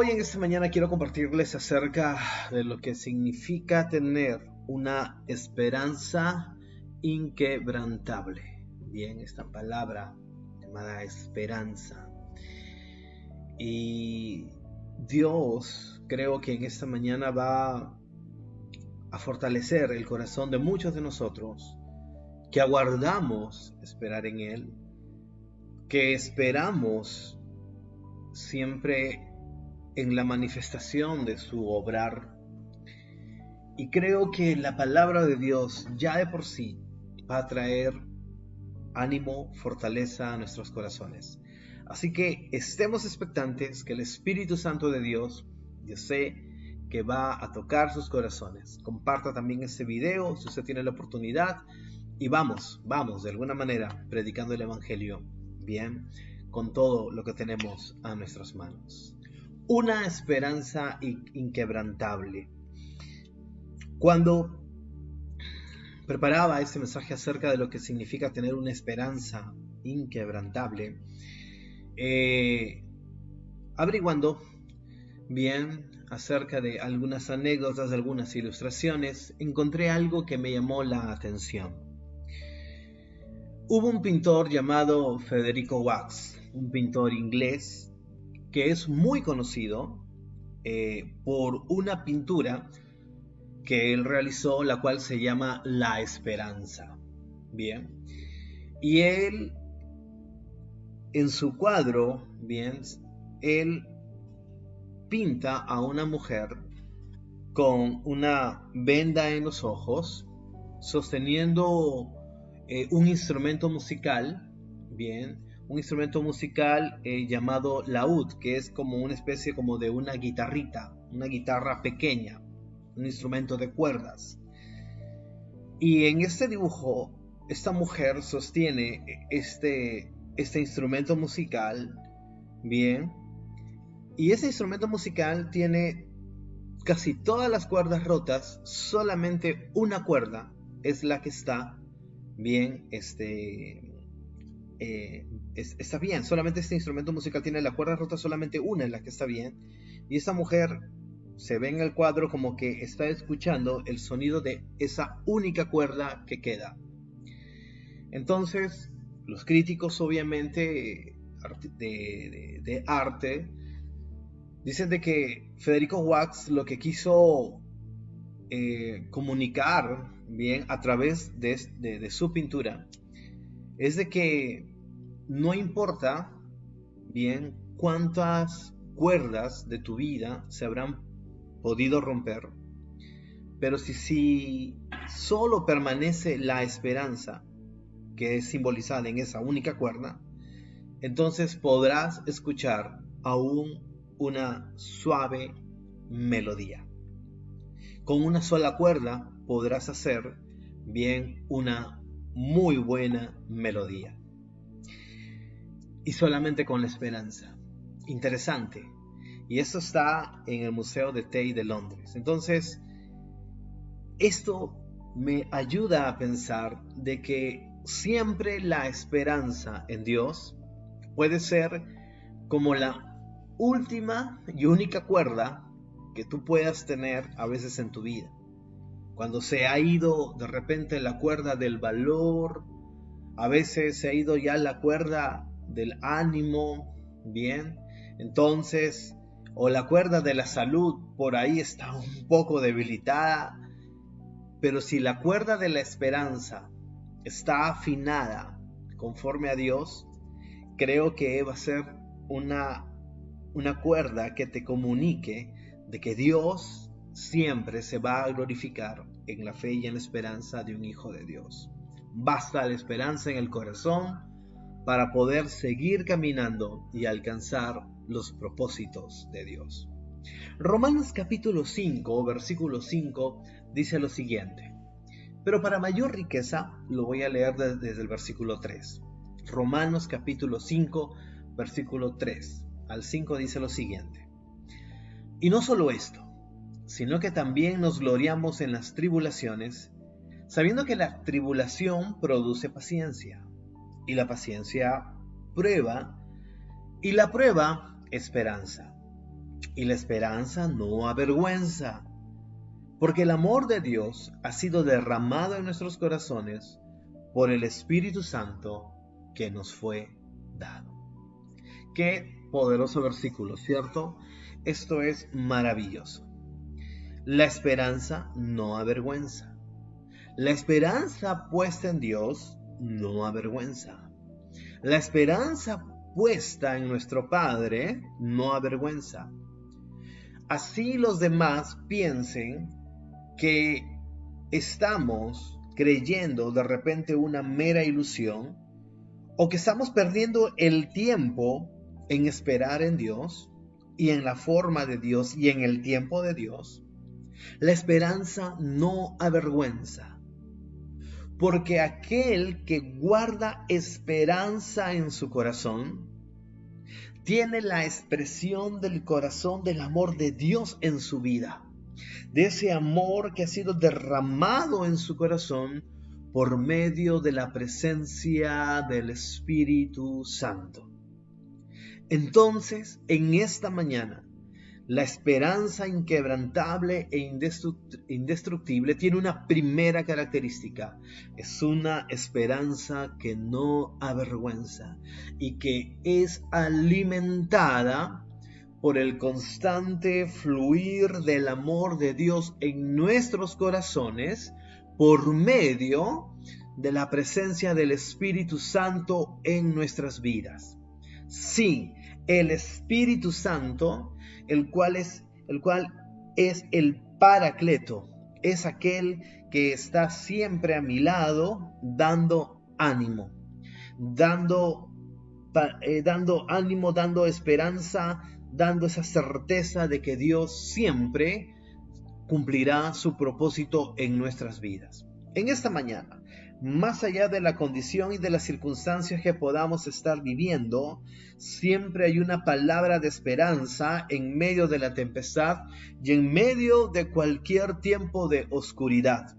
Hoy en esta mañana quiero compartirles acerca de lo que significa tener una esperanza inquebrantable. Bien, esta palabra llamada esperanza. Y Dios creo que en esta mañana va a fortalecer el corazón de muchos de nosotros que aguardamos esperar en Él, que esperamos siempre en la manifestación de su obrar. Y creo que la palabra de Dios ya de por sí va a traer ánimo, fortaleza a nuestros corazones. Así que estemos expectantes que el Espíritu Santo de Dios, yo sé que va a tocar sus corazones. Comparta también este video si usted tiene la oportunidad y vamos de alguna manera predicando el Evangelio, bien, con todo lo que tenemos a nuestras manos. Una esperanza inquebrantable. Cuando preparaba este mensaje acerca de lo que significa tener una esperanza inquebrantable, averiguando bien acerca de algunas anécdotas, de algunas ilustraciones, encontré algo que me llamó la atención. Hubo un pintor llamado Federico Wax, un pintor inglés que es muy conocido por una pintura que él realizó, la cual se llama La Esperanza. Bien, y él en su cuadro, bien, él pinta a una mujer con una venda en los ojos, sosteniendo un instrumento musical, bien, un instrumento musical llamado laúd, que es como una especie como de una guitarrita, una guitarra pequeña, un instrumento de cuerdas. Y en este dibujo, esta mujer sostiene este instrumento musical, bien, y ese instrumento musical tiene casi todas las cuerdas rotas, solamente una cuerda es la que está bien, está bien, solamente este instrumento musical tiene la cuerda rota, solamente una es la que está bien, y esta mujer se ve en el cuadro como que está escuchando el sonido de esa única cuerda que queda. Entonces, los críticos obviamente de arte dicen de que Federico Wax lo que quiso comunicar bien a través de su pintura es de que no importa bien cuántas cuerdas de tu vida se habrán podido romper, pero si solo permanece la esperanza que es simbolizada en esa única cuerda, entonces podrás escuchar aún una suave melodía. Con una sola cuerda podrás hacer bien una muy buena melodía. Y solamente con la esperanza. Interesante. Y esto está en el Museo de Tate de Londres. Entonces, esto me ayuda a pensar de que siempre la esperanza en Dios puede ser como la última y única cuerda que tú puedas tener a veces en tu vida. Cuando se ha ido de repente la cuerda del valor, a veces se ha ido ya la cuerda del ánimo, bien, entonces, o la cuerda de la salud por ahí está un poco debilitada, pero si la cuerda de la esperanza está afinada conforme a Dios, creo que va a ser una cuerda que te comunique de que Dios siempre se va a glorificar en la fe y en la esperanza de un hijo de Dios. Basta la esperanza en el corazón para poder seguir caminando y alcanzar los propósitos de Dios. Romanos capítulo 5, versículo 5 dice lo siguiente, pero para mayor riqueza lo voy a leer desde el versículo 3. Romanos capítulo 5, versículo 3 al 5 dice lo siguiente, y no solo esto, sino que también nos gloriamos en las tribulaciones, sabiendo que la tribulación produce paciencia, y la paciencia prueba, y la prueba esperanza. Y la esperanza no avergüenza, porque el amor de Dios ha sido derramado en nuestros corazones por el Espíritu Santo que nos fue dado. Qué poderoso versículo, ¿cierto? Esto es maravilloso. La esperanza no avergüenza. La esperanza puesta en Dios no avergüenza. La esperanza puesta en nuestro Padre no avergüenza. Así los demás piensen que estamos creyendo de repente una mera ilusión, o que estamos perdiendo el tiempo en esperar en Dios y en la forma de Dios y en el tiempo de Dios. La esperanza no avergüenza, porque aquel que guarda esperanza en su corazón tiene la expresión del corazón del amor de Dios en su vida, de ese amor que ha sido derramado en su corazón por medio de la presencia del Espíritu Santo. Entonces, en esta mañana, la esperanza inquebrantable e indestructible tiene una primera característica. Es una esperanza que no avergüenza y que es alimentada por el constante fluir del amor de Dios en nuestros corazones por medio de la presencia del Espíritu Santo en nuestras vidas. Sí, el Espíritu Santo, el cual es el Paracleto, es aquel que está siempre a mi lado dando ánimo, dando ánimo, dando esperanza, dando esa certeza de que Dios siempre cumplirá su propósito en nuestras vidas. En esta mañana, más allá de la condición y de las circunstancias que podamos estar viviendo, siempre hay una palabra de esperanza en medio de la tempestad y en medio de cualquier tiempo de oscuridad.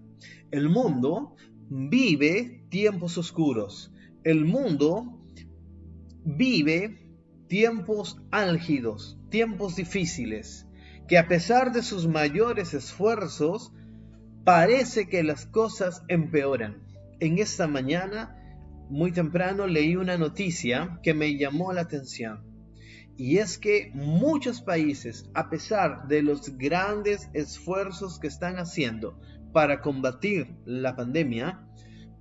El mundo vive tiempos oscuros. El mundo vive tiempos álgidos, tiempos difíciles, que a pesar de sus mayores esfuerzos, parece que las cosas empeoran. En esta mañana, muy temprano, leí una noticia que me llamó la atención. Y es que muchos países, a pesar de los grandes esfuerzos que están haciendo para combatir la pandemia,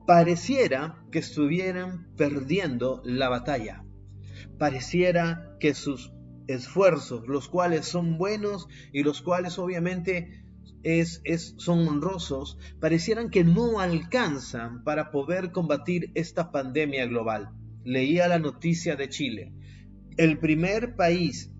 pareciera que estuvieran perdiendo la batalla. Pareciera que sus esfuerzos, los cuales son buenos y los cuales obviamente son honrosos, parecieran que no alcanzan para poder combatir esta pandemia global. Leía la noticia de Chile, el primer país,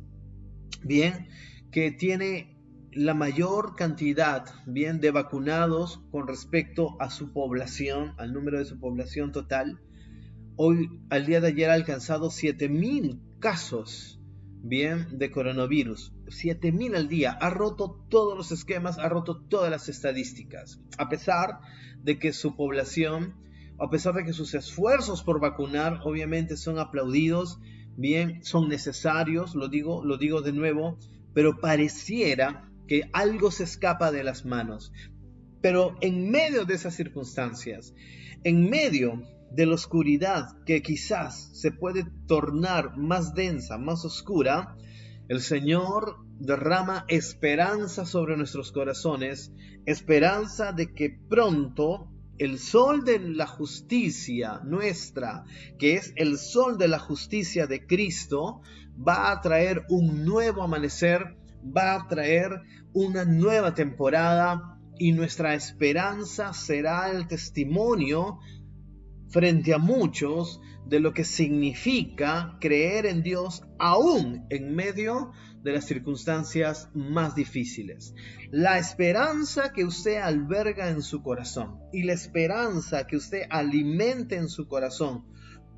bien, que tiene la mayor cantidad, bien, de vacunados con respecto a su población, al número de su población total. Hoy, al día de ayer, ha alcanzado 7,000 casos, bien, de coronavirus. 7,000 al día. Ha roto todos los esquemas, ha roto todas las estadísticas. A pesar de que su población, a pesar de que sus esfuerzos por vacunar, obviamente son aplaudidos, bien, son necesarios, lo digo de nuevo, pero pareciera que algo se escapa de las manos. Pero en medio de esas circunstancias, en medio de la oscuridad que quizás se puede tornar más densa, más oscura, el Señor derrama esperanza sobre nuestros corazones, esperanza de que pronto el sol de la justicia nuestra, que es el sol de la justicia de Cristo, va a traer un nuevo amanecer, va a traer una nueva temporada, y nuestra esperanza será el testimonio frente a muchos de lo que significa creer en Dios aún en medio de las circunstancias más difíciles. La esperanza que usted alberga en su corazón y la esperanza que usted alimente en su corazón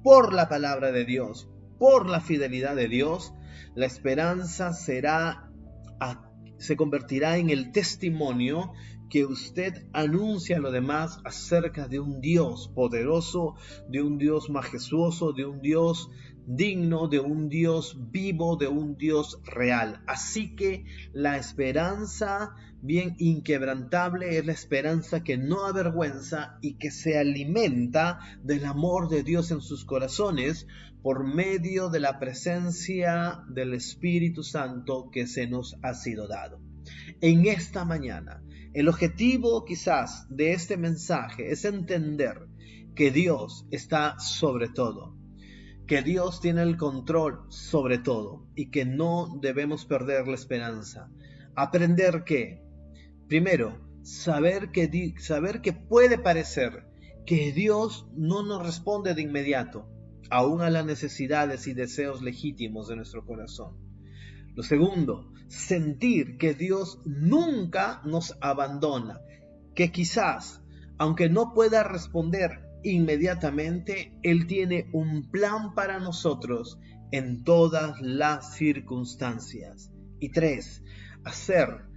por la palabra de Dios, por la fidelidad de Dios, la esperanza se convertirá en el testimonio que usted anuncie a los demás acerca de un Dios poderoso, de un Dios majestuoso, de un Dios digno, de un Dios vivo, de un Dios real. Así que la esperanza bien inquebrantable es la esperanza que no avergüenza y que se alimenta del amor de Dios en sus corazones por medio de la presencia del Espíritu Santo que se nos ha sido dado. En esta mañana, el objetivo quizás de este mensaje es entender que Dios está sobre todo, que Dios tiene el control sobre todo y que no debemos perder la esperanza. Aprender que, primero, saber que puede parecer que Dios no nos responde de inmediato, aún a las necesidades y deseos legítimos de nuestro corazón. Lo segundo, sentir que Dios nunca nos abandona, que quizás, aunque no pueda responder inmediatamente, Él tiene un plan para nosotros en todas las circunstancias. Y tres, hacer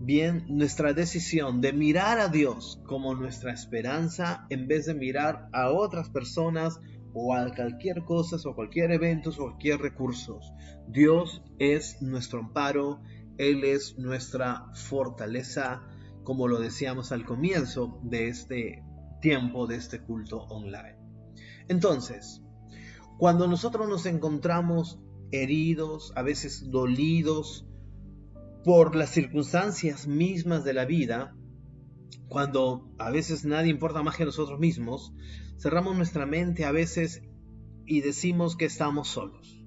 bien nuestra decisión de mirar a Dios como nuestra esperanza en vez de mirar a otras personas o a cualquier cosa o cualquier evento o cualquier recurso. Dios es nuestro amparo, Él es nuestra fortaleza, como lo decíamos al comienzo de este tiempo, de este culto online. Entonces, cuando nosotros nos encontramos heridos, a veces dolidos por las circunstancias mismas de la vida, cuando a veces nadie importa más que nosotros mismos, cerramos nuestra mente a veces y decimos que estamos solos.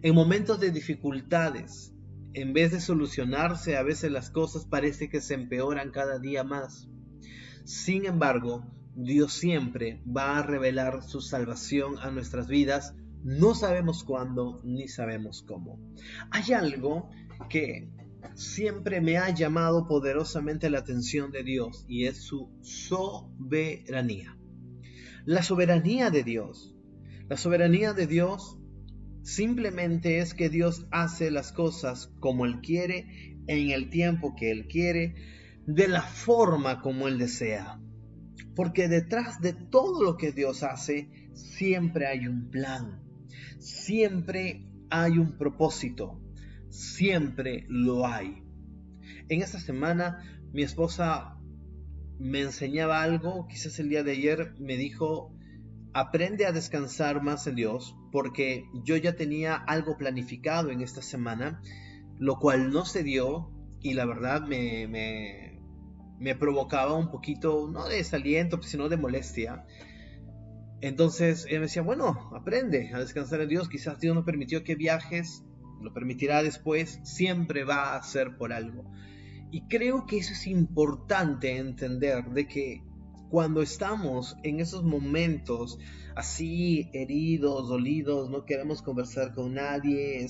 En momentos de dificultades, en vez de solucionarse, a veces las cosas parece que se empeoran cada día más. Sin embargo, Dios siempre va a revelar su salvación a nuestras vidas. No sabemos cuándo ni sabemos cómo. Hay algo que siempre me ha llamado poderosamente la atención de Dios y es su soberanía. La soberanía de Dios. La soberanía de Dios simplemente es que Dios hace las cosas como Él quiere, en el tiempo que Él quiere, de la forma como Él desea. Porque detrás de todo lo que Dios hace, siempre hay un plan, siempre hay un propósito, siempre lo hay. En esta semana mi esposa me enseñaba algo, quizás el día de ayer me dijo: aprende a descansar más en Dios, porque yo ya tenía algo planificado en esta semana, lo cual no se dio y la verdad me provocaba un poquito, no de desaliento, sino de molestia. Entonces él me decía: bueno, aprende a descansar en Dios, quizás Dios no permitió que viajes, lo permitirá después, siempre va a ser por algo. Y creo que eso es importante entender, de que cuando estamos en esos momentos así heridos, dolidos, no queremos conversar con nadie,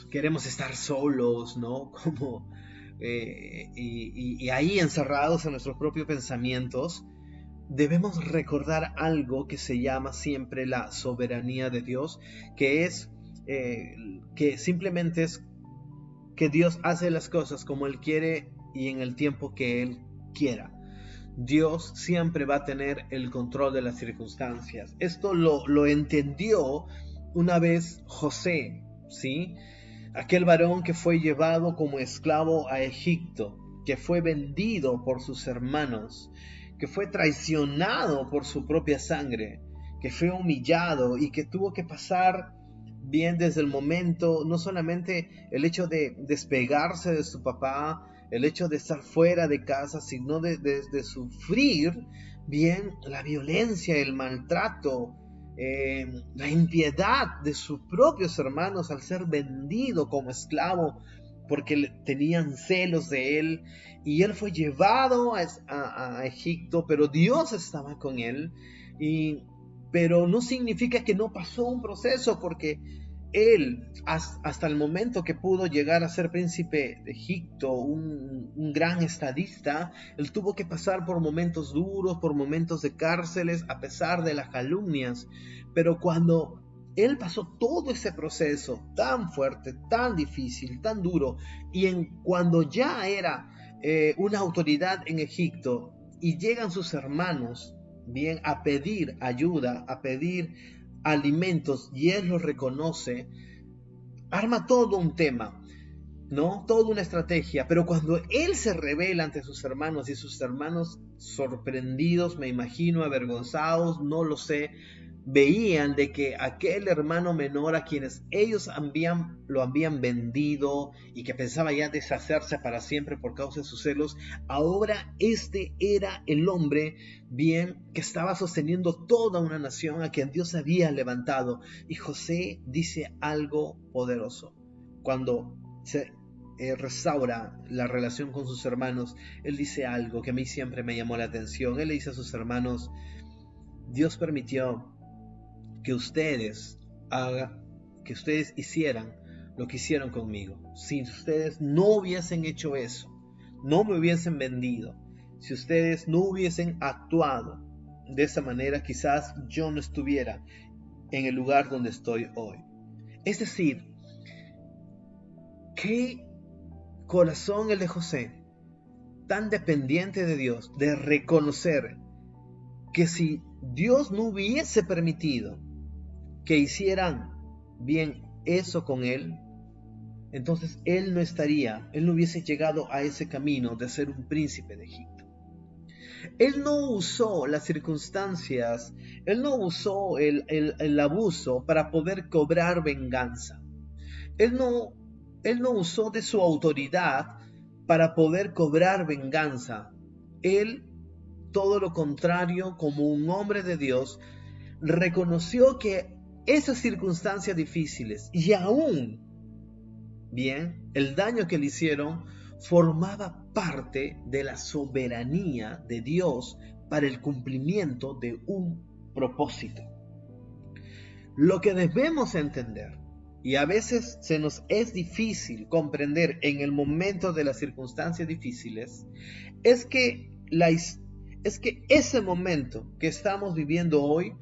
queremos estar solos, ¿no? Y ahí encerrados en nuestros propios pensamientos, debemos recordar algo que se llama siempre la soberanía de Dios, que simplemente es que Dios hace las cosas como Él quiere y en el tiempo que Él quiera. Dios siempre va a tener el control de las circunstancias. Esto lo entendió una vez José, ¿sí? Aquel varón que fue llevado como esclavo a Egipto, que fue vendido por sus hermanos, que fue traicionado por su propia sangre, que fue humillado y que tuvo que pasar bien desde el momento, no solamente el hecho de despegarse de su papá, el hecho de estar fuera de casa, sino de sufrir bien la violencia, el maltrato, la impiedad de sus propios hermanos al ser vendido como esclavo porque tenían celos de él, y él fue llevado a Egipto, pero Dios estaba con él, pero no significa que no pasó un proceso, porque él, hasta el momento que pudo llegar a ser príncipe de Egipto, un gran estadista, él tuvo que pasar por momentos duros, por momentos de cárceles, a pesar de las calumnias. Pero cuando Él pasó todo ese proceso tan fuerte, tan difícil, tan duro, y cuando ya era una autoridad en Egipto y llegan sus hermanos, bien, a pedir ayuda, a pedir alimentos, y él los reconoce, arma todo un tema, ¿no? Toda una estrategia, pero cuando él se revela ante sus hermanos y sus hermanos sorprendidos, me imagino, avergonzados, no lo sé, veían de que aquel hermano menor a quienes ellos lo habían vendido y que pensaba ya deshacerse para siempre por causa de sus celos, ahora este era el hombre, bien, que estaba sosteniendo toda una nación a quien Dios había levantado. Y José dice algo poderoso cuando se restaura la relación con sus hermanos. Él dice algo que a mí siempre me llamó la atención. Él le dice a sus hermanos: Dios permitió que ustedes hicieran lo que hicieron conmigo. Si ustedes no hubiesen hecho eso, no me hubiesen vendido, si ustedes no hubiesen actuado de esa manera, quizás yo no estuviera en el lugar donde estoy hoy. Es decir, qué corazón el de José, tan dependiente de Dios, de reconocer que si Dios no hubiese permitido que hicieran bien eso con él, entonces él no hubiese llegado a ese camino de ser un príncipe de Egipto. Él no usó las circunstancias, él no usó el abuso para poder cobrar venganza. Él no usó de su autoridad para poder cobrar venganza. Él, todo lo contrario, como un hombre de Dios, reconoció que esas circunstancias difíciles y aún, bien, el daño que le hicieron formaba parte de la soberanía de Dios para el cumplimiento de un propósito. Lo que debemos entender, y a veces se nos es difícil comprender en el momento de las circunstancias difíciles, es que ese momento que estamos viviendo hoy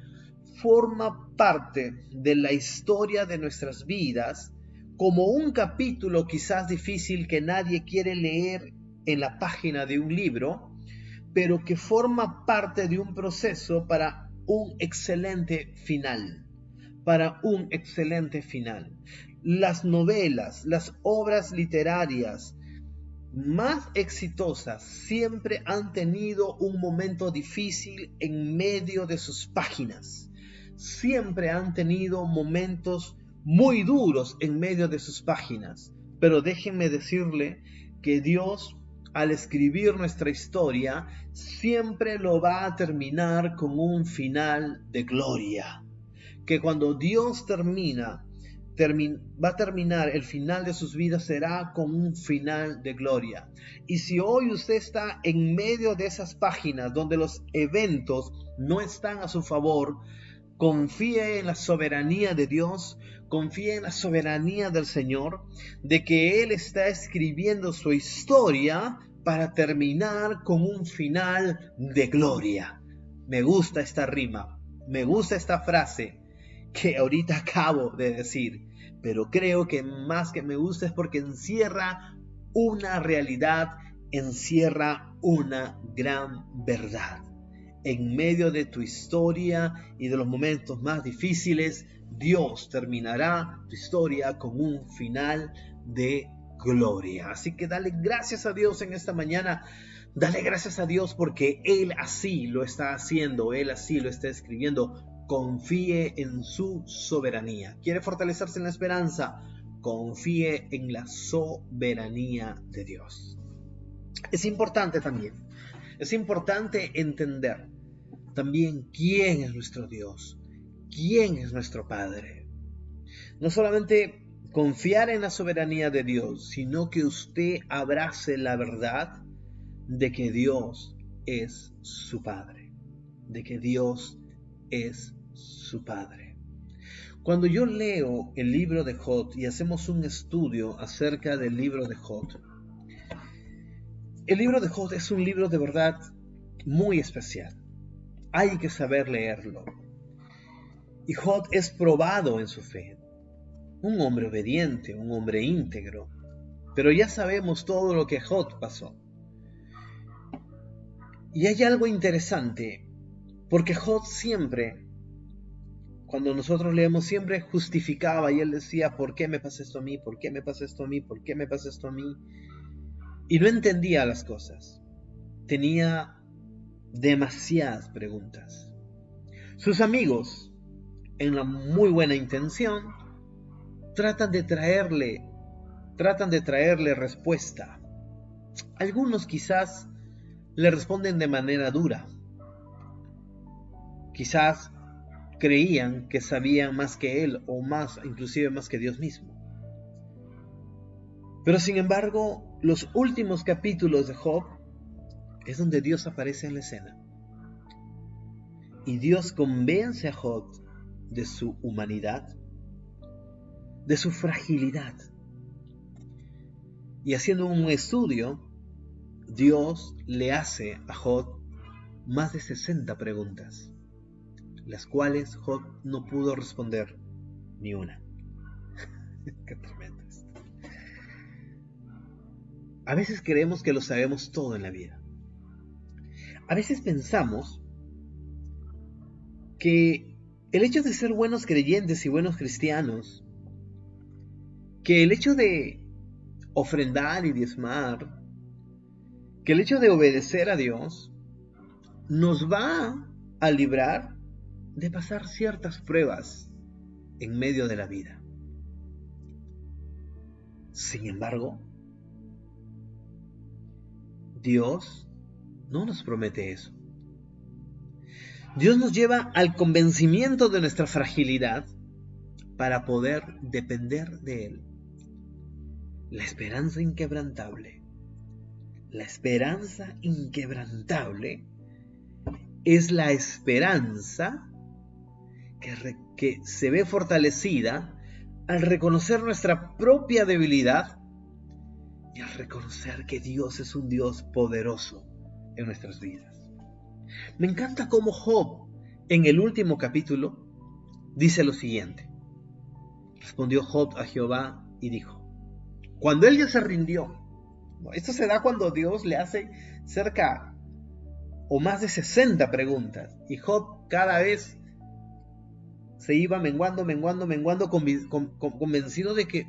forma parte de la historia de nuestras vidas, como un capítulo quizás difícil que nadie quiere leer en la página de un libro, pero que forma parte de un proceso para un excelente final. Las novelas, las obras literarias más exitosas siempre han tenido un momento difícil en medio de sus páginas. Siempre han tenido momentos muy duros en medio de sus páginas. Pero déjenme decirle que Dios, al escribir nuestra historia, siempre lo va a terminar con un final de gloria. Que cuando Dios va a terminar el final de sus vidas, será con un final de gloria. Y si hoy usted está en medio de esas páginas donde los eventos no están a su favor, confíe en la soberanía de Dios, confíe en la soberanía del Señor, de que Él está escribiendo su historia para terminar con un final de gloria. Me gusta esta rima, me gusta esta frase que ahorita acabo de decir, pero creo que más que me gusta es porque encierra una realidad, encierra una gran verdad. En medio de tu historia y de los momentos más difíciles, Dios terminará tu historia con un final de gloria. Así que dale gracias a Dios en esta mañana. Dale gracias a Dios porque Él así lo está haciendo, Él así lo está escribiendo. Confíe en su soberanía. ¿Quiere fortalecerse en la esperanza? Confíe en la soberanía de Dios. Es importante entender también quién es nuestro Dios, quién es nuestro Padre. No solamente confiar en la soberanía de Dios, sino que usted abrace la verdad de que Dios es su Padre, de que Dios es su Padre. Cuando yo leo el libro de Job y hacemos un estudio acerca del libro de Job, el libro de Job es un libro de verdad muy especial. Hay que saber leerlo. Y Job es probado en su fe. Un hombre obediente, un hombre íntegro. Pero ya sabemos todo lo que Job pasó. Y hay algo interesante, porque Job siempre, cuando nosotros leemos, siempre justificaba y él decía, ¿por qué me pasa esto a mí? ¿Por qué me pasa esto a mí? ¿Por qué me pasa esto a mí? Y no entendía las cosas. Tenía demasiadas preguntas. Sus amigos, en la muy buena intención, tratan de traerle respuesta. Algunos quizás le responden de manera dura. Quizás creían que sabían más que él o más, inclusive más que Dios mismo. Pero sin embargo, los últimos capítulos de Job es donde Dios aparece en la escena. Y Dios convence a Job de su humanidad, de su fragilidad. Y haciendo un estudio, Dios le hace a Job más de 60 preguntas, las cuales Job no pudo responder ni una. Qué tremendo esto. A veces creemos que lo sabemos todo en la vida. A veces pensamos que el hecho de ser buenos creyentes y buenos cristianos, que el hecho de ofrendar y diezmar, que el hecho de obedecer a Dios nos va a librar de pasar ciertas pruebas en medio de la vida. Sin embargo, Dios no nos promete eso. Dios nos lleva al convencimiento de nuestra fragilidad para poder depender de Él. La esperanza inquebrantable. La esperanza inquebrantable es la esperanza que se ve fortalecida al reconocer nuestra propia debilidad y al reconocer que Dios es un Dios poderoso en nuestras vidas. Me encanta cómo Job, en el último capítulo, dice lo siguiente. Respondió Job a Jehová y dijo, cuando él ya se rindió, esto se da cuando Dios le hace cerca o más de 60 preguntas, y Job cada vez se iba menguando, convencido de que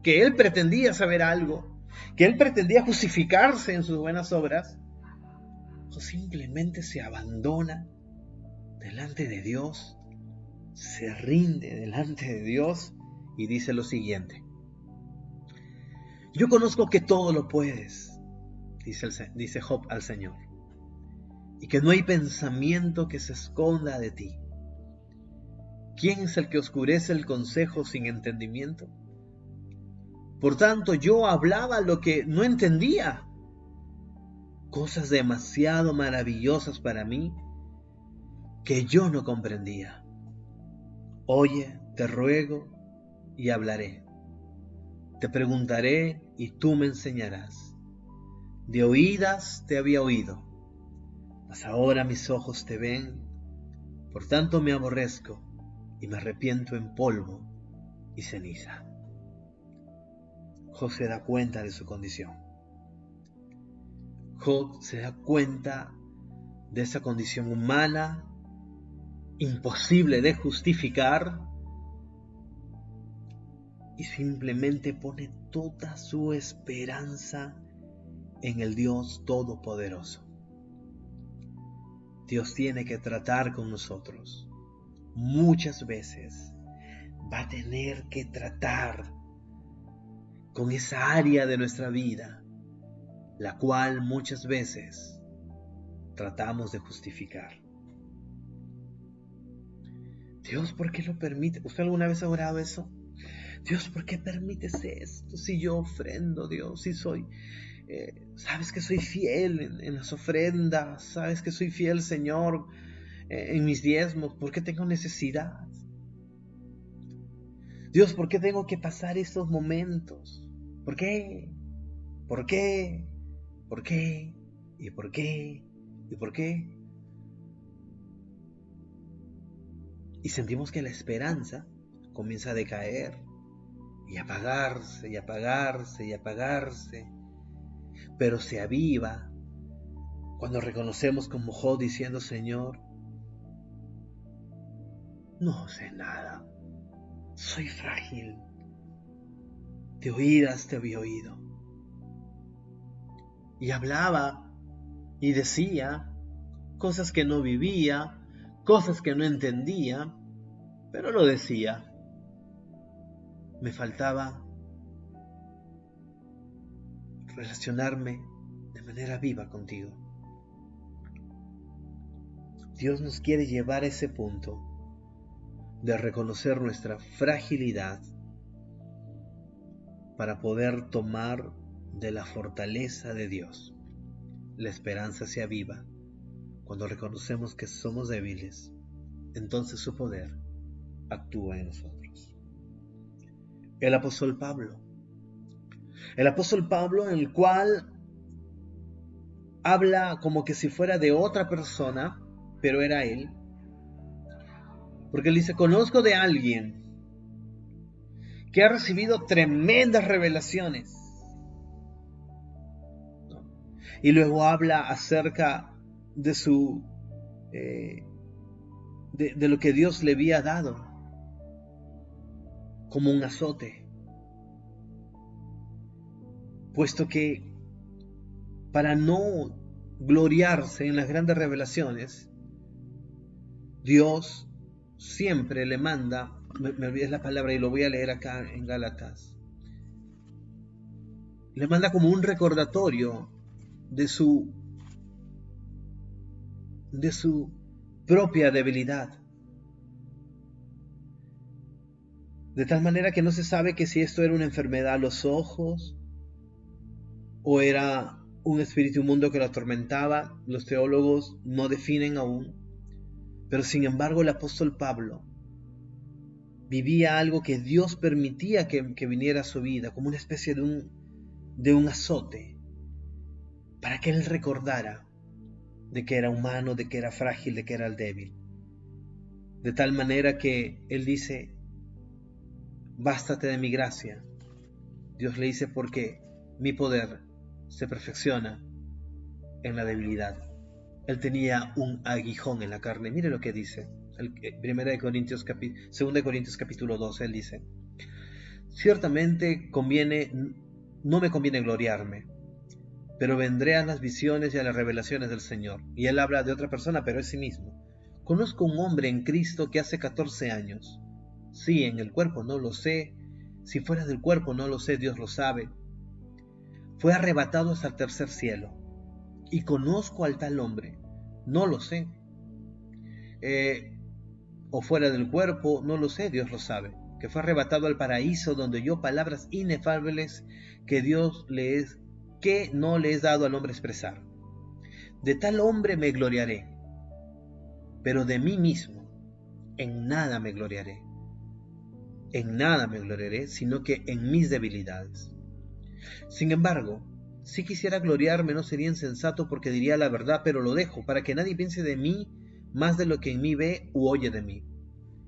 él pretendía saber algo, que él pretendía justificarse en sus buenas obras, o simplemente se abandona delante de Dios, se rinde delante de Dios y dice lo siguiente. Yo conozco que todo lo puedes, dice Job al Señor, y que no hay pensamiento que se esconda de ti. ¿Quién es el que oscurece el consejo sin entendimiento? Por tanto, yo hablaba lo que no entendía, cosas demasiado maravillosas para mí que yo no comprendía. Oye, te ruego y hablaré. Te preguntaré y tú me enseñarás. De oídas te había oído, mas ahora mis ojos te ven. Por tanto me aborrezco y me arrepiento en polvo y ceniza. Job se da cuenta de su condición. Job se da cuenta de esa condición humana, imposible de justificar, y simplemente pone toda su esperanza en el Dios Todopoderoso. Dios tiene que tratar con nosotros. Muchas veces va a tener que tratar con esa área de nuestra vida, la cual muchas veces tratamos de justificar. Dios, ¿por qué lo permite? ¿Usted alguna vez ha orado eso? Dios, ¿por qué permites esto? Si yo ofrendo, Dios, si soy... sabes que soy fiel en las ofrendas, sabes que soy fiel, Señor, en mis diezmos, ¿por qué tengo necesidad? Dios, ¿por qué tengo que pasar estos momentos? ¿Por qué? ¿Por qué? ¿Por qué? ¿Y por qué? ¿Y por qué? Y sentimos que la esperanza comienza a decaer y apagarse y apagarse y apagarse, pero se aviva cuando reconocemos como Job diciendo: Señor, no sé nada, soy frágil, de oídas te había oído. Y hablaba y decía cosas que no vivía, cosas que no entendía, pero lo decía. Me faltaba relacionarme de manera viva contigo. Dios nos quiere llevar a ese punto de reconocer nuestra fragilidad para poder tomar de la fortaleza de Dios. La esperanza se aviva cuando reconocemos que somos débiles. Entonces su poder actúa en nosotros. El apóstol Pablo, en el cual habla como que si fuera de otra persona, pero era él. Porque él dice: conozco de alguien que ha recibido tremendas revelaciones. ¿No? Y luego habla acerca de su de lo que Dios le había dado como un azote, puesto que para no gloriarse en las grandes revelaciones, Dios siempre le manda, me olvidé la palabra y lo voy a leer acá en Gálatas, le manda como un recordatorio de su propia debilidad. De tal manera que no se sabe que si esto era una enfermedad a los ojos o era un espíritu inmundo que lo atormentaba. Los teólogos no definen aún. Pero sin embargo el apóstol Pablo vivía algo que Dios permitía que viniera a su vida, como una especie de un azote, para que él recordara de que era humano, de que era frágil, de que era el débil. De tal manera que él dice: bástate de mi gracia. Dios le dice: porque mi poder se perfecciona en la debilidad. Él tenía un aguijón en la carne. Mire lo que dice 2 Corintios capítulo 12. Él dice: ciertamente no me conviene gloriarme, pero vendré a las visiones y a las revelaciones del Señor. Y él habla de otra persona, pero es sí mismo. Conozco un hombre en Cristo que hace 14 años. Sí, en el cuerpo no lo sé. Si fuera del cuerpo no lo sé, Dios lo sabe. Fue arrebatado hasta el tercer cielo. Y conozco al tal hombre. No lo sé. O fuera del cuerpo, no lo sé, Dios lo sabe. Que fue arrebatado al paraíso, donde oyó palabras inefables que no le es dado al hombre expresar. De tal hombre me gloriaré, pero de mí mismo en nada me gloriaré. En nada me gloriaré, sino que en mis debilidades. Sin embargo, si quisiera gloriarme, no sería insensato, porque diría la verdad, pero lo dejo, para que nadie piense de mí más de lo que en mí ve u oye de mí,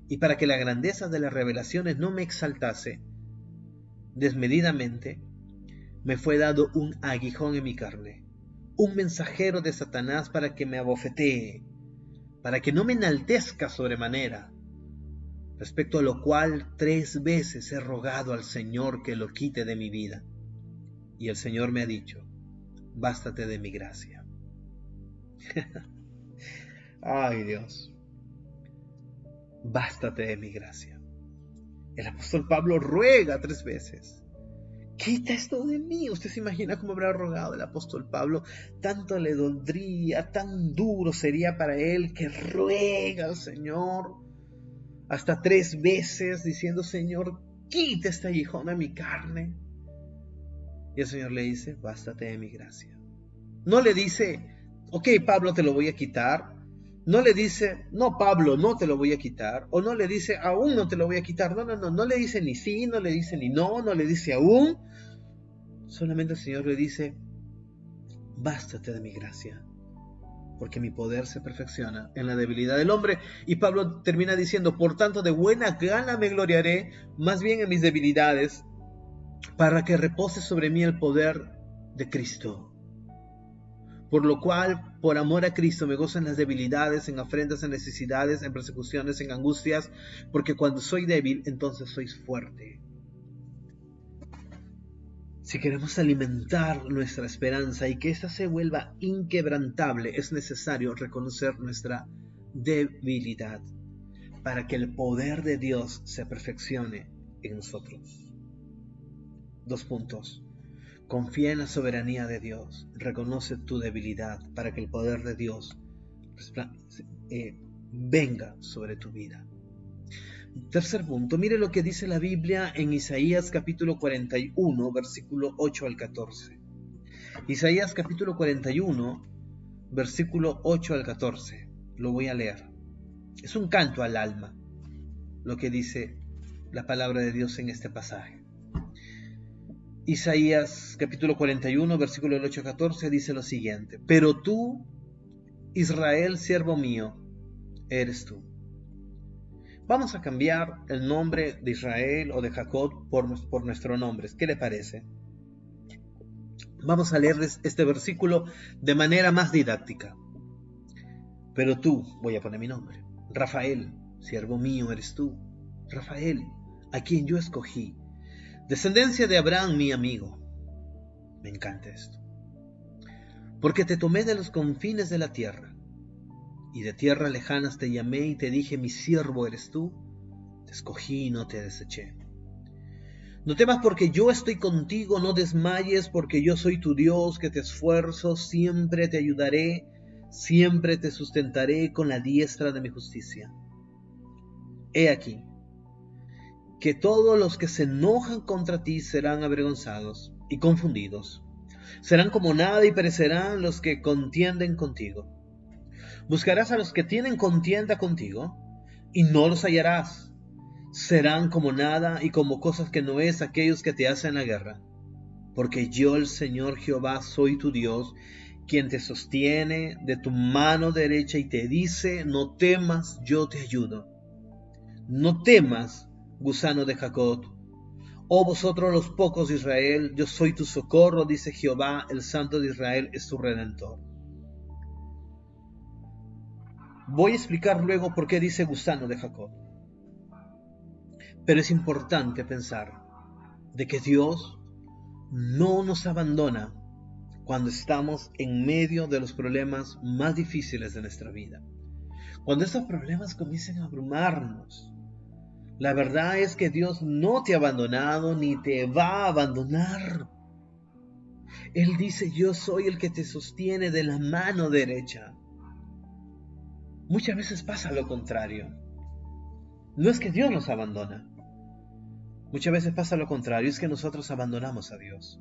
y para que la grandeza de las revelaciones no me exaltase desmedidamente, me fue dado un aguijón en mi carne, un mensajero de Satanás para que me abofetee, para que no me enaltezca sobremanera, respecto a lo cual 3 veces he rogado al Señor que lo quite de mi vida. Y el Señor me ha dicho: bástate de mi gracia. Ay, Dios, bástate de mi gracia. El apóstol Pablo ruega 3 veces: quita esto de mí. Usted se imagina cómo habrá rogado el apóstol Pablo. Tanto le dolería, tan duro sería para él, que ruega al Señor hasta 3 veces diciendo: Señor, quita este aguijón de mi carne. Y el Señor le dice: bástate de mi gracia. No le dice: ok, Pablo, te lo voy a quitar. No le dice: no, Pablo, no te lo voy a quitar. O no le dice: aún no te lo voy a quitar. No le dice ni sí, no le dice ni no le dice aún. Solamente el Señor le dice: bástate de mi gracia, porque mi poder se perfecciona en la debilidad del hombre. Y Pablo termina diciendo, por tanto, de buena gana me gloriaré, más bien en mis debilidades, para que repose sobre mí el poder de Cristo. Por lo cual, por amor a Cristo, me gozo en las debilidades, en afrentas, en necesidades, en persecuciones, en angustias, porque cuando soy débil, entonces sois fuerte. Si queremos alimentar nuestra esperanza y que ésta se vuelva inquebrantable, es necesario reconocer nuestra debilidad para que el poder de Dios se perfeccione en nosotros. 2 puntos. Confía en la soberanía de Dios. Reconoce tu debilidad para que el poder de Dios venga sobre tu vida. Tercer punto, mire lo que dice la Biblia en Isaías capítulo 41, versículo 8 al 14. Isaías capítulo 41, versículo 8 al 14. Lo voy a leer. Es un canto al alma, lo que dice la palabra de Dios en este pasaje. Isaías capítulo 41, versículo 8 al 14 dice lo siguiente. Pero tú, Israel, siervo mío, eres tú. Vamos a cambiar el nombre de Israel o de Jacob por nuestros nombres. ¿Qué le parece? Vamos a leerles este versículo de manera más didáctica. Pero tú, voy a poner mi nombre, Rafael, siervo mío eres tú. Rafael, a quien yo escogí. Descendencia de Abraham, mi amigo. Me encanta esto. Porque te tomé de los confines de la tierra. Y de tierras lejanas te llamé y te dije, mi siervo eres tú, te escogí y no te deseché. No temas porque yo estoy contigo, no desmayes porque yo soy tu Dios, que te esfuerzo, siempre te ayudaré, siempre te sustentaré con la diestra de mi justicia. He aquí, que todos los que se enojan contra ti serán avergonzados y confundidos. Serán como nada y perecerán los que contienden contigo. Buscarás a los que tienen contienda contigo y no los hallarás. Serán como nada y como cosas que no es aquellos que te hacen la guerra. Porque yo, el Señor Jehová, soy tu Dios, quien te sostiene de tu mano derecha y te dice, no temas, yo te ayudo. No temas, gusano de Jacob. Oh vosotros los pocos de Israel, yo soy tu socorro, dice Jehová, el Santo de Israel es tu Redentor. Voy a explicar luego por qué dice gusano de Jacob. Pero es importante pensar de que Dios no nos abandona cuando estamos en medio de los problemas más difíciles de nuestra vida. Cuando estos problemas comiencen a abrumarnos, la verdad es que Dios no te ha abandonado ni te va a abandonar. Él dice, yo soy el que te sostiene de la mano derecha. Muchas veces pasa lo contrario. No es que Dios nos abandona. Muchas veces pasa lo contrario, es que nosotros abandonamos a Dios.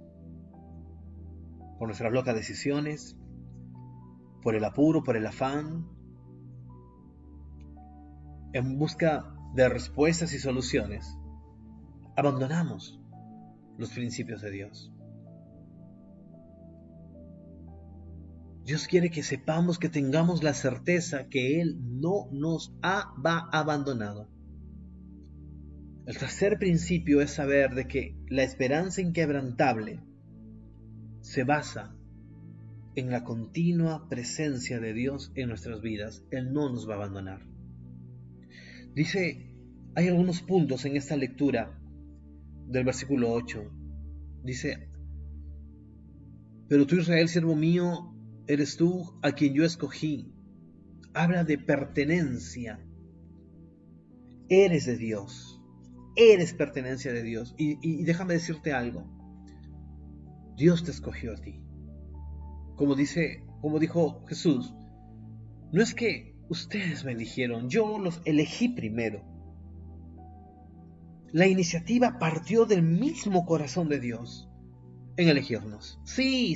Por nuestras locas decisiones, por el apuro, por el afán, en busca de respuestas y soluciones, abandonamos los principios de Dios. Dios quiere que sepamos, que tengamos la certeza que Él no nos ha abandonado. El tercer principio es saber de que la esperanza inquebrantable se basa en la continua presencia de Dios en nuestras vidas. Él no nos va a abandonar. Dice, hay algunos puntos en esta lectura del versículo 8. Dice, pero tú, Israel, siervo mío, eres tú a quien yo escogí. Habla de pertenencia. Eres de Dios. Eres pertenencia de Dios. Y déjame decirte algo. Dios te escogió a ti. Como dijo Jesús, no es que ustedes me eligieron, yo los elegí primero. La iniciativa partió del mismo corazón de Dios en elegirnos. Sí,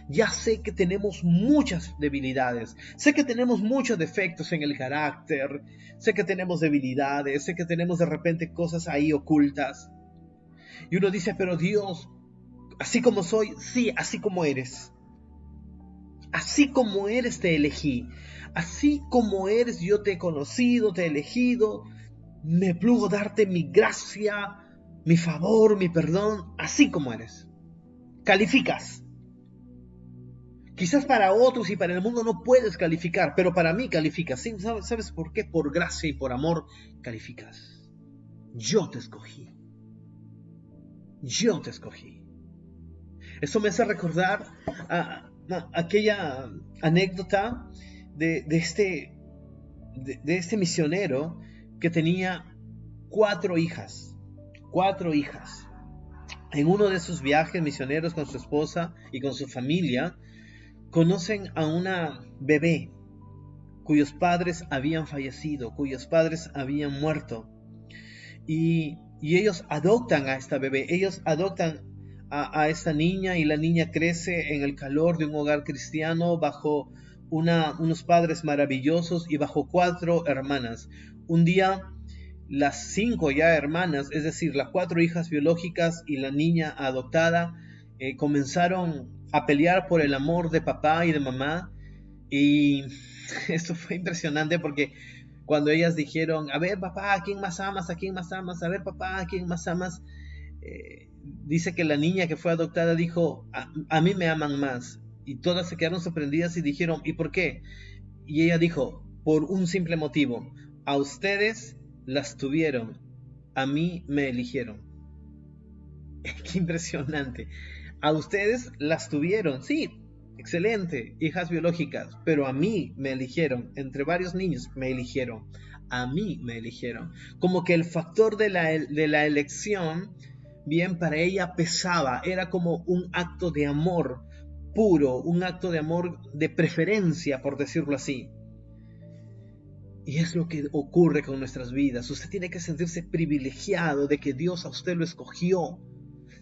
ya sé que tenemos muchas debilidades, sé que tenemos muchos defectos en el carácter, sé que tenemos debilidades, sé que tenemos de repente cosas ahí ocultas. Y uno dice, pero Dios, así como soy, sí, así como eres. así como eres te elegí, así como eres yo te he conocido, te he elegido, me plugo darte mi gracia, mi favor, mi perdón, así como eres. Calificas. Quizás para otros y para el mundo no puedes calificar, pero para mí calificas. ¿Sí? ¿Sabes por qué? Por gracia y por amor calificas. Yo te escogí. Yo te escogí. Eso me hace recordar a aquella anécdota de este misionero que tenía 4 hijas. 4 hijas. En uno de sus viajes misioneros con su esposa y con su familia, conocen a una bebé cuyos padres habían fallecido, cuyos padres habían muerto. Y ellos adoptan a esta bebé, ellos adoptan a esta niña, y la niña crece en el calor de un hogar cristiano bajo unos padres maravillosos y bajo 4 hermanas. Un día las 5 ya hermanas, es decir, las 4 hijas biológicas y la niña adoptada, comenzaron a pelear por el amor de papá y de mamá. Y esto fue impresionante porque cuando ellas dijeron, a ver papá, ¿a quién más amas? ¿A quién más amas? A ver papá, ¿a quién más amas? Dice que la niña que fue adoptada dijo, a mí me aman más. Y todas se quedaron sorprendidas y dijeron, ¿y por qué? Y ella dijo, por un simple motivo, a ustedes las tuvieron, a mí me eligieron. Qué impresionante. A ustedes las tuvieron, sí, excelente, hijas biológicas, pero a mí me eligieron, entre varios niños me eligieron, a mí me eligieron. Como que el factor de la elección, bien, para ella pesaba, era como un acto de amor puro, un acto de amor de preferencia, por decirlo así. Y es lo que ocurre con nuestras vidas. Usted tiene que sentirse privilegiado de que Dios a usted lo escogió.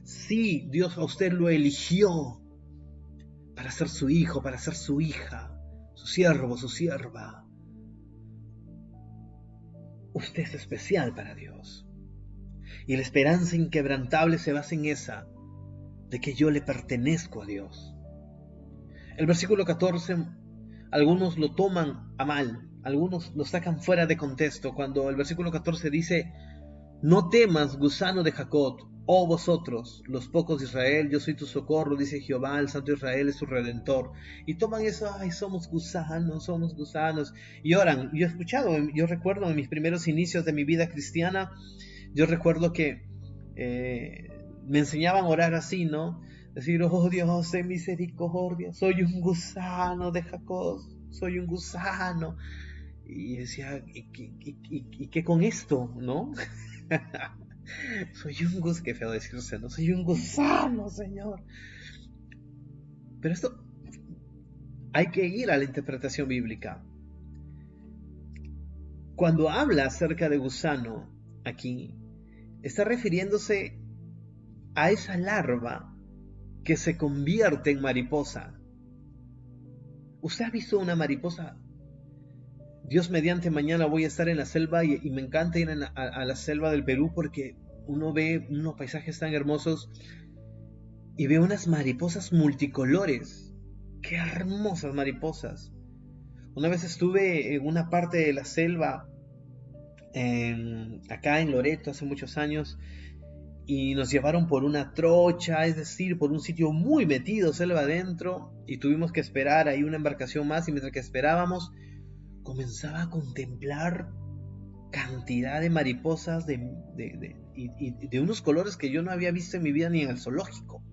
Sí, Dios a usted lo eligió para ser su hijo, para ser su hija, su siervo, su sierva. Usted es especial para Dios. Y la esperanza inquebrantable se basa en esa, de que yo le pertenezco a Dios. El versículo 14, algunos lo toman a mal, algunos lo sacan fuera de contexto, cuando el versículo 14 dice, no temas, gusano de Jacob, oh vosotros, los pocos de Israel, yo soy tu socorro, dice Jehová, el Santo de Israel es tu Redentor. Y toman eso, ay, somos gusanos, y oran. Yo he escuchado, yo recuerdo en mis primeros inicios de mi vida cristiana, yo recuerdo que me enseñaban a orar así, ¿no? Decir, oh Dios, ten misericordia, soy un gusano de Jacob, soy un gusano. Y decía, ¿y qué con esto, no? Soy un gusano, qué feo decirse, ¿no? Soy un gusano, Señor. Pero esto, hay que ir a la interpretación bíblica. Cuando habla acerca de gusano, aquí, está refiriéndose a esa larva que se convierte en mariposa. ¿Usted ha visto una mariposa? Dios mediante, mañana voy a estar en la selva y me encanta ir a la selva del Perú porque uno ve unos paisajes tan hermosos y ve unas mariposas multicolores. ¡Qué hermosas mariposas! Una vez estuve en una parte de la selva, acá en Loreto, hace muchos años, y nos llevaron por una trocha, es decir, por un sitio muy metido, selva adentro, y tuvimos que esperar ahí una embarcación más, y mientras que esperábamos, comenzaba a contemplar cantidad de mariposas y de unos colores que yo no había visto en mi vida ni en el zoológico,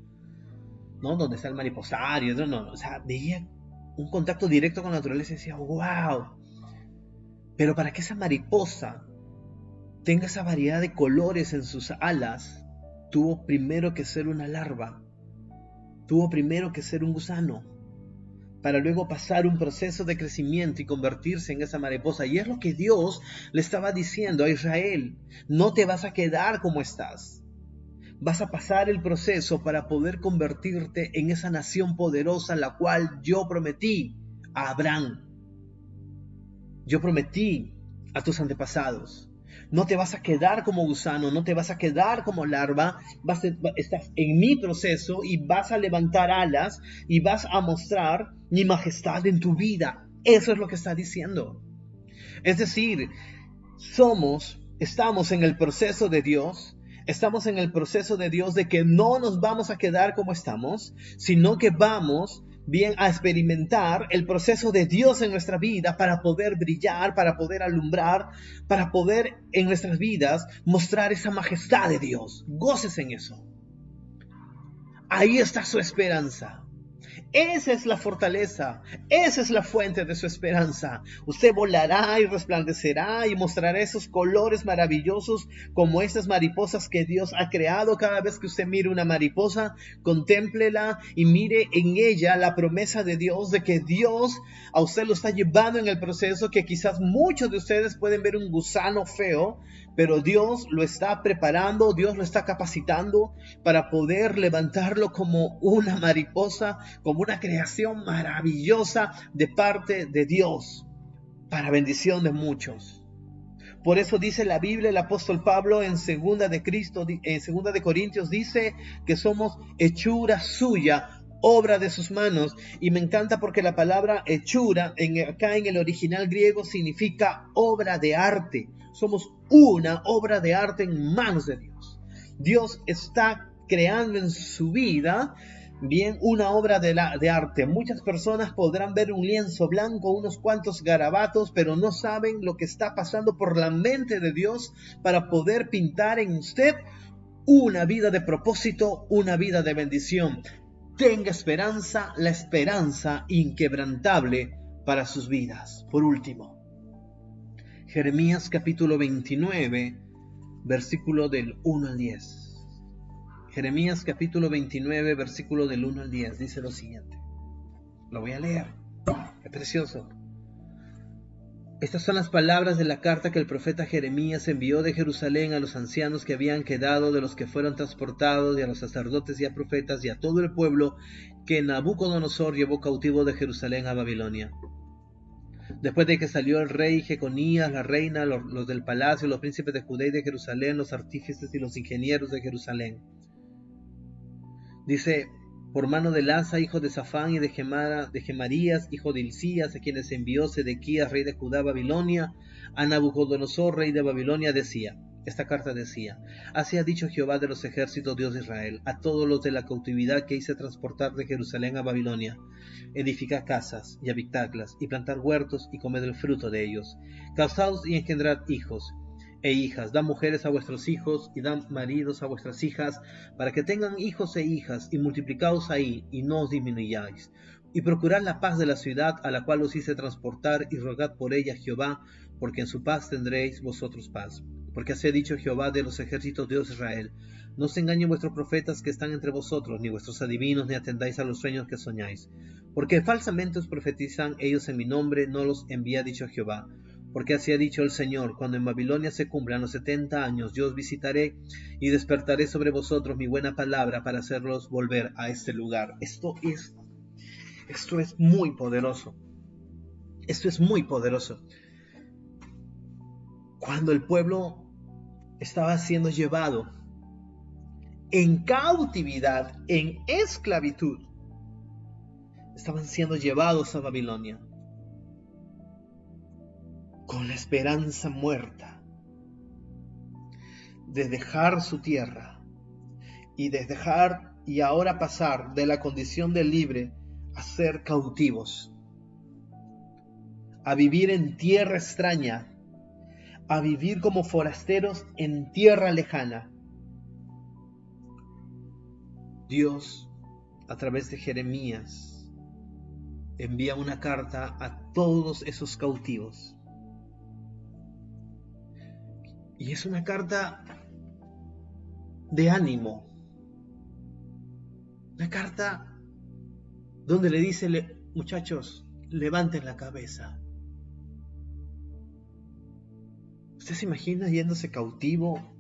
¿no? Donde está el mariposario, no, o sea, veía un contacto directo con la naturaleza y decía, wow. Pero para que esa mariposa tenga esa variedad de colores en sus alas, tuvo primero que ser una larva, tuvo primero que ser un gusano, para luego pasar un proceso de crecimiento y convertirse en esa mariposa. Y es lo que Dios le estaba diciendo a Israel, no te vas a quedar como estás, vas a pasar el proceso para poder convertirte en esa nación poderosa la cual yo prometí a Abraham, yo prometí a tus antepasados. No te vas a quedar como gusano, no te vas a quedar como larva, estás en mi proceso y vas a levantar alas y vas a mostrar mi majestad en tu vida. Eso es lo que está diciendo. Es decir, estamos en el proceso de Dios. Estamos en el proceso de Dios de que no nos vamos a quedar como estamos, sino que vamos bien a experimentar el proceso de Dios en nuestra vida para poder brillar, para poder alumbrar, para poder en nuestras vidas mostrar esa majestad de Dios. Goces en eso. Ahí está su esperanza. Esa es la fortaleza, esa es la fuente de su esperanza. Usted volará y resplandecerá y mostrará esos colores maravillosos como estas mariposas que Dios ha creado. Cada vez que usted mire una mariposa, contémplela y mire en ella la promesa de Dios, de que Dios a usted lo está llevando en el proceso, que quizás muchos de ustedes pueden ver un gusano feo, pero Dios lo está preparando, Dios lo está capacitando para poder levantarlo como una mariposa, como una creación maravillosa de parte de Dios, para bendición de muchos. Por eso dice la Biblia, el apóstol Pablo en 2 de Corintios dice que somos hechura suya, obra de sus manos. Y me encanta porque la palabra hechura acá en el original griego significa obra de arte. Somos una obra de arte en manos de Dios. Dios está creando en su vida bien una obra de arte. Muchas personas podrán ver un lienzo blanco, unos cuantos garabatos, pero no saben lo que está pasando por la mente de Dios para poder pintar en usted una vida de propósito, una vida de bendición. Tenga esperanza, la esperanza inquebrantable para sus vidas. Por último, Jeremías capítulo 29, versículo del 1 al 10. Jeremías capítulo 29, versículo del 1 al 10, dice lo siguiente. Lo voy a leer. Es precioso. Estas son las palabras de la carta que el profeta Jeremías envió de Jerusalén a los ancianos que habían quedado de los que fueron transportados, y a los sacerdotes y a profetas y a todo el pueblo que Nabucodonosor llevó cautivo de Jerusalén a Babilonia. Después de que salió el rey Jeconías, la reina, los del palacio, los príncipes de Judá y de Jerusalén, los artífices y los ingenieros de Jerusalén. Dice, por mano de Lasa, hijo de Safán, y de Gemarías, hijo de Hilcías, a quienes envió Sedequías, rey de Judá, Babilonia, a Nabucodonosor, rey de Babilonia, esta carta decía, así ha dicho Jehová de los ejércitos, Dios de Israel, a todos los de la cautividad que hice transportar de Jerusalén a Babilonia, edificad casas y habitadlas, y plantar huertos y comed el fruto de ellos, casaos y engendrad hijos e hijas, dan mujeres a vuestros hijos y dan maridos a vuestras hijas, para que tengan hijos e hijas, y multiplicaos ahí, y no os disminuyáis. Y procurad la paz de la ciudad a la cual os hice transportar, y rogad por ella a Jehová, porque en su paz tendréis vosotros paz. Porque así ha dicho Jehová de los ejércitos, Dios de Israel, no se engañen vuestros profetas que están entre vosotros, ni vuestros adivinos, ni atendáis a los sueños que soñáis. Porque falsamente os profetizan ellos en mi nombre, no los envía, dicho Jehová. Porque así ha dicho el Señor, cuando en Babilonia se cumplan los 70 años, yo os visitaré y despertaré sobre vosotros mi buena palabra para hacerlos volver a este lugar. Esto es muy poderoso. Esto es muy poderoso. Cuando el pueblo estaba siendo llevado en cautividad, en esclavitud, estaban siendo llevados a Babilonia, con la esperanza muerta de dejar su tierra y ahora pasar de la condición de libre a ser cautivos, a vivir en tierra extraña, a vivir como forasteros en tierra lejana. Dios, a través de Jeremías, envía una carta a todos esos cautivos. Y es una carta de ánimo. Una carta donde le dice, muchachos, levanten la cabeza. ¿Usted se imagina yéndose cautivo?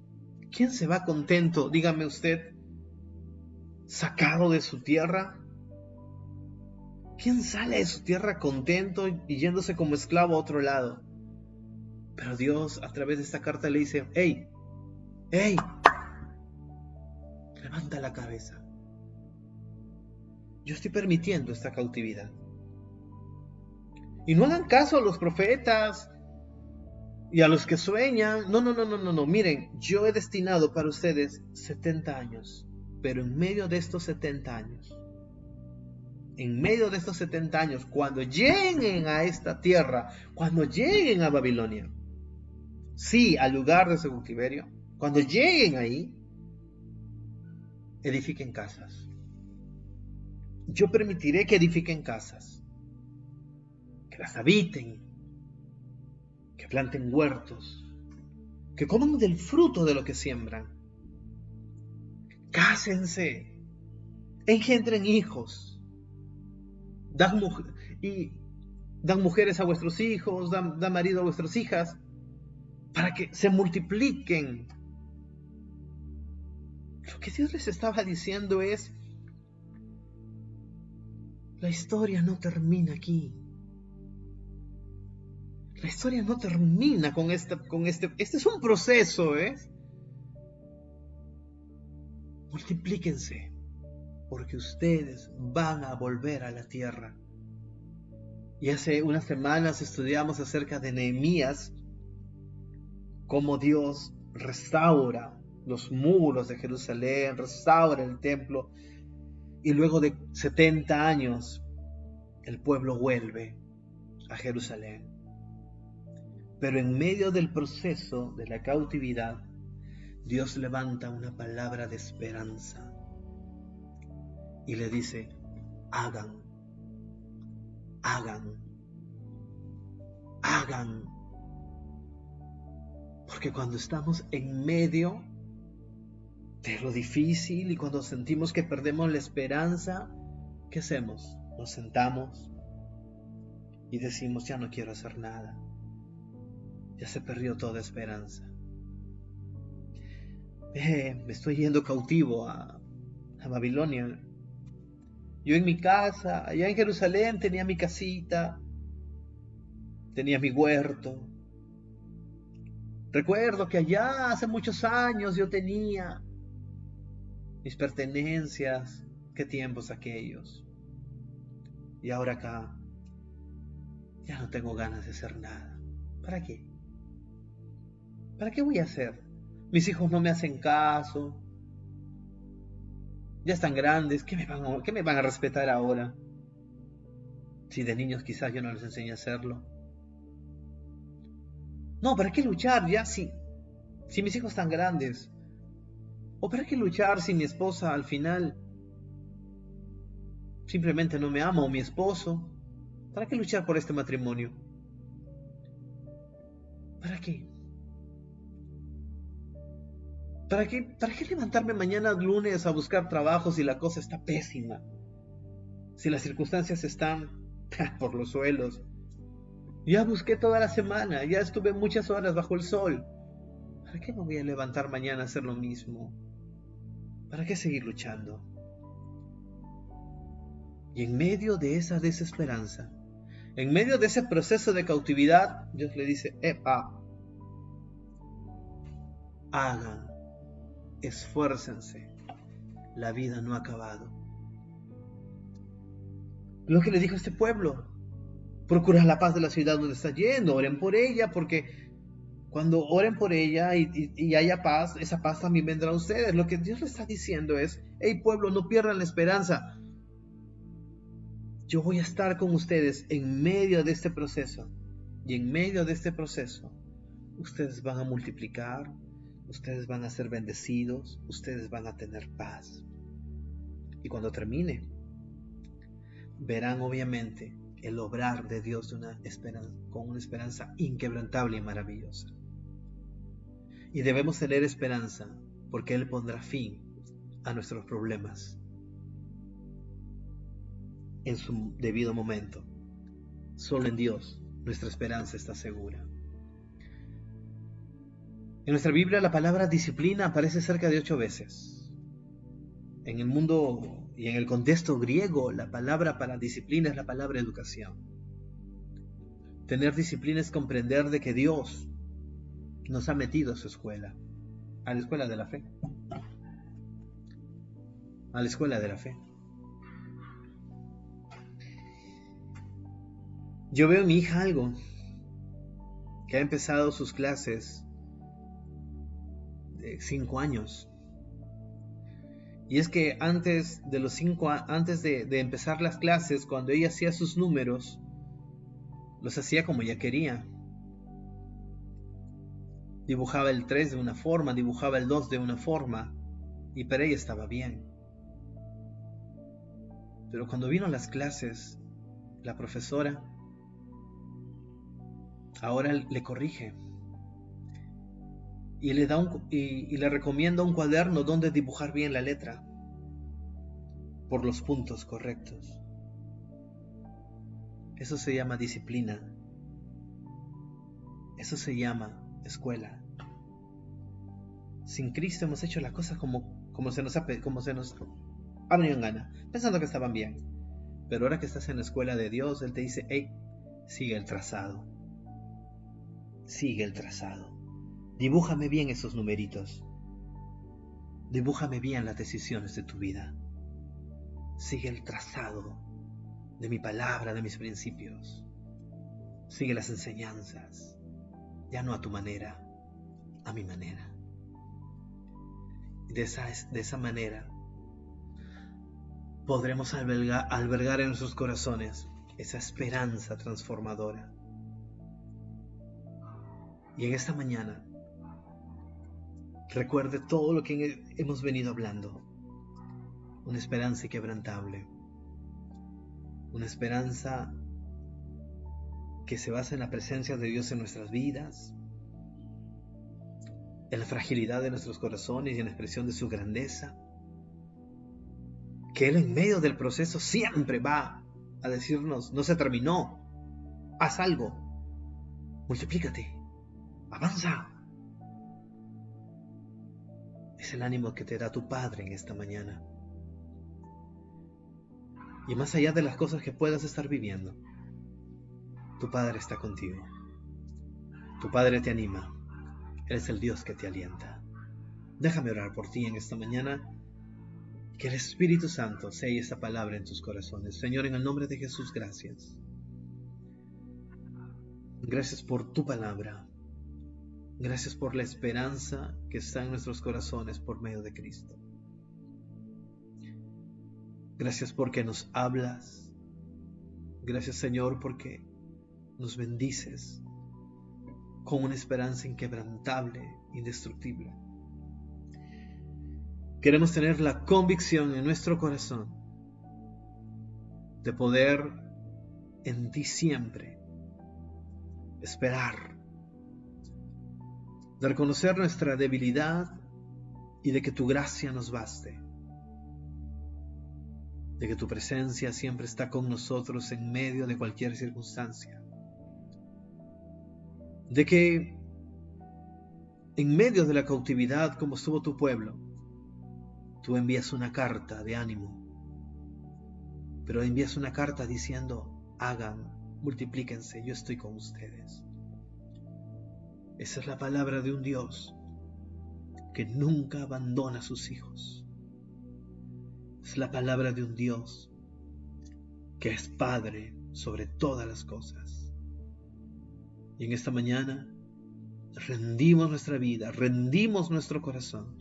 ¿Quién se va contento, dígame usted, sacado de su tierra? ¿Quién sale de su tierra contento y yéndose como esclavo a otro lado? Pero Dios a través de esta carta le dice, hey, hey, levanta la cabeza. Yo estoy permitiendo esta cautividad. Y no hagan caso a los profetas y a los que sueñan. No. Miren, yo he destinado para ustedes 70 años. Pero en medio de estos 70 años, cuando lleguen a esta tierra, cuando lleguen a Babilonia, sí, al lugar de su cautiverio, cuando lleguen ahí, edifiquen casas. Yo permitiré que edifiquen casas, que las habiten, que planten huertos, que coman del fruto de lo que siembran. Cásense, engendren hijos, dan mujeres a vuestros hijos, dan marido a vuestras hijas, para que se multipliquen. Lo que Dios les estaba diciendo es, la historia no termina aquí. La historia no termina con este es un proceso, Multiplíquense, porque ustedes van a volver a la tierra. Y hace unas semanas estudiamos acerca de Nehemías, cómo Dios restaura los muros de Jerusalén, restaura el templo, y luego de 70 años el pueblo vuelve a Jerusalén. Pero en medio del proceso de la cautividad, Dios levanta una palabra de esperanza y le dice, hagan. Porque cuando estamos en medio de lo difícil y cuando sentimos que perdemos la esperanza, ¿qué hacemos? Nos sentamos y decimos, ya no quiero hacer nada. Ya se perdió toda esperanza. Me estoy yendo cautivo a Babilonia. Yo en mi casa, allá en Jerusalén, tenía mi casita, tenía mi huerto. Recuerdo que allá hace muchos años yo tenía mis pertenencias. Qué tiempos aquellos. Y ahora acá ya no tengo ganas de hacer nada. ¿Para qué? ¿Para qué voy a hacer? Mis hijos no me hacen caso. Ya están grandes. ¿Qué me van a respetar ahora? Si de niños quizás yo no les enseñé a hacerlo. No, ¿para qué luchar ya si mis hijos están grandes? ¿O para qué luchar si mi esposa al final simplemente no me ama, o mi esposo? ¿Para qué luchar por este matrimonio? ¿Para qué? ¿Para qué levantarme mañana lunes a buscar trabajo si la cosa está pésima? Si las circunstancias están por los suelos. Ya busqué toda la semana, ya estuve muchas horas bajo el sol. ¿Para qué me voy a levantar mañana a hacer lo mismo? ¿Para qué seguir luchando? Y en medio de esa desesperanza, en medio de ese proceso de cautividad, Dios le dice, hagan, esfuércense, la vida no ha acabado. Lo que le dijo a este pueblo, procura la paz de la ciudad donde está yendo, oren por ella, porque cuando oren por ella y haya paz, esa paz también vendrá a ustedes. Lo que Dios le está diciendo es, hey pueblo, no pierdan la esperanza. Yo voy a estar con ustedes en medio de este proceso. Y en medio de este proceso, ustedes van a multiplicar, ustedes van a ser bendecidos, ustedes van a tener paz. Y cuando termine, verán obviamente el obrar de Dios con una esperanza inquebrantable y maravillosa. Y debemos tener esperanza porque Él pondrá fin a nuestros problemas en su debido momento. Solo en Dios nuestra esperanza está segura. En nuestra Biblia la palabra disciplina aparece cerca de 8 veces. En el mundo y en el contexto griego, la palabra para disciplina es la palabra educación. Tener disciplina es comprender de que Dios nos ha metido a su escuela, a la escuela de la fe, a la escuela de la fe. Yo veo en mi hija algo, que ha empezado sus clases de 5 años. Y es que antes de los 5 antes de empezar las clases, cuando ella hacía sus números, los hacía como ella quería. Dibujaba el 3 de una forma, dibujaba el 2 de una forma, y para ella estaba bien. Pero cuando vino a las clases, la profesora ahora le corrige y le recomienda un cuaderno donde dibujar bien la letra por los puntos correctos. Eso se llama disciplina. Eso se llama escuela. Sin Cristo hemos hecho las cosas como se nos ha venido en gana, pensando que estaban bien. Pero ahora que estás en la escuela de Dios, Él te dice: hey, sigue el trazado. Sigue el trazado. Dibújame bien esos numeritos. Dibújame bien las decisiones de tu vida. Sigue el trazado de mi palabra, de mis principios. Sigue las enseñanzas. Ya no a tu manera, a mi manera. Y de esa manera podremos albergar en nuestros corazones esa esperanza transformadora. Y en esta mañana, recuerde todo lo que hemos venido hablando. Una esperanza inquebrantable. Una esperanza que se basa en la presencia de Dios en nuestras vidas, en la fragilidad de nuestros corazones y en la expresión de su grandeza. Que Él en medio del proceso siempre va a decirnos: no se terminó, haz algo, multiplícate, avanza. Es el ánimo que te da tu Padre en esta mañana. Y más allá de las cosas que puedas estar viviendo, tu Padre está contigo. Tu Padre te anima. Él es el Dios que te alienta. Déjame orar por ti en esta mañana. Que el Espíritu Santo selle esta palabra en tus corazones. Señor, en el nombre de Jesús, gracias. Gracias por tu palabra. Gracias por la esperanza que está en nuestros corazones por medio de Cristo. Gracias porque nos hablas. Gracias, Señor, porque nos bendices con una esperanza inquebrantable, indestructible. Queremos tener la convicción en nuestro corazón de poder en ti siempre esperar, de reconocer nuestra debilidad y de que tu gracia nos baste, de que tu presencia siempre está con nosotros en medio de cualquier circunstancia, de que en medio de la cautividad como estuvo tu pueblo, tú envías una carta de ánimo, pero envías una carta diciendo: hagan, multiplíquense, yo estoy con ustedes. Esa es la palabra de un Dios que nunca abandona a sus hijos. Es la palabra de un Dios que es Padre sobre todas las cosas. Y en esta mañana rendimos nuestra vida, rendimos nuestro corazón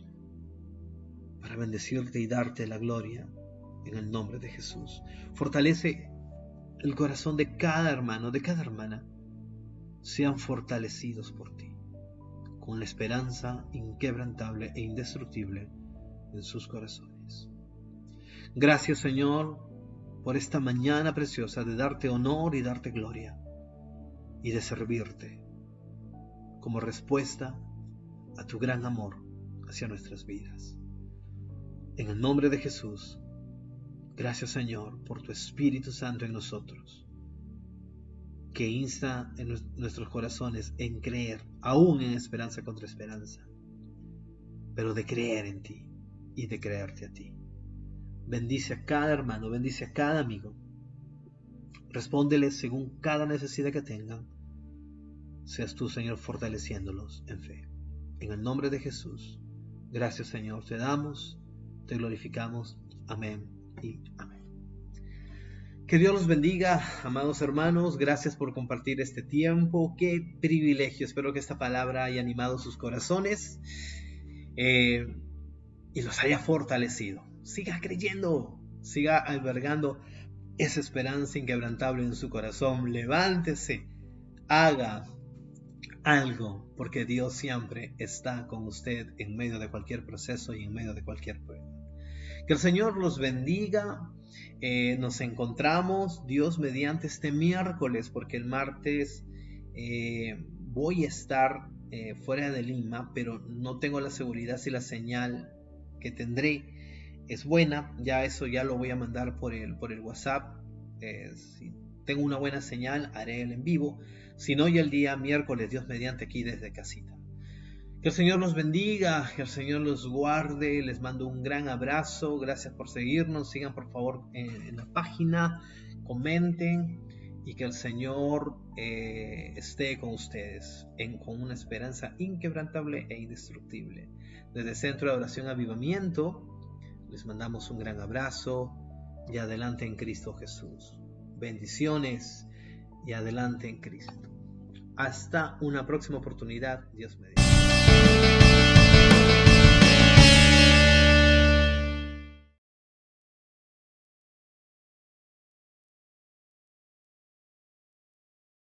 para bendecirte y darte la gloria en el nombre de Jesús. Fortalece el corazón de cada hermano, de cada hermana. Sean fortalecidos por ti, con la esperanza inquebrantable e indestructible en sus corazones. Gracias, Señor, por esta mañana preciosa de darte honor y darte gloria y de servirte como respuesta a tu gran amor hacia nuestras vidas. En el nombre de Jesús, gracias, Señor, por tu Espíritu Santo en nosotros, que insta en nuestros corazones en creer, aún en esperanza contra esperanza, pero de creer en ti y de creerte a ti. Bendice a cada hermano, bendice a cada amigo. Respóndeles según cada necesidad que tengan. seas tú, Señor, fortaleciéndolos en fe. En el nombre de Jesús, gracias, Señor, te damos, te glorificamos. Amén y amén. Que Dios los bendiga, amados hermanos. Gracias por compartir este tiempo. Qué privilegio. Espero que esta palabra haya animado sus corazones y los haya fortalecido. Siga creyendo, siga albergando esa esperanza inquebrantable en su corazón. Levántese, haga algo, porque Dios siempre está con usted en medio de cualquier proceso y en medio de cualquier prueba. Que el Señor los bendiga. Nos encontramos, Dios mediante, este miércoles, porque el martes voy a estar fuera de Lima, pero no tengo la seguridad si la señal que tendré es buena. Ya eso ya lo voy a mandar por el WhatsApp. Si tengo una buena señal, haré el en vivo. Si no, ya el día miércoles, Dios mediante, aquí desde casita. Que el Señor los bendiga, que el Señor los guarde. Les mando un gran abrazo. Gracias por seguirnos. Sigan por favor en la página, comenten, y que el Señor esté con ustedes con una esperanza inquebrantable e indestructible. Desde Centro de Oración Avivamiento les mandamos un gran abrazo y adelante en Cristo Jesús. Bendiciones y adelante en Cristo. Hasta una próxima oportunidad, Dios mediante.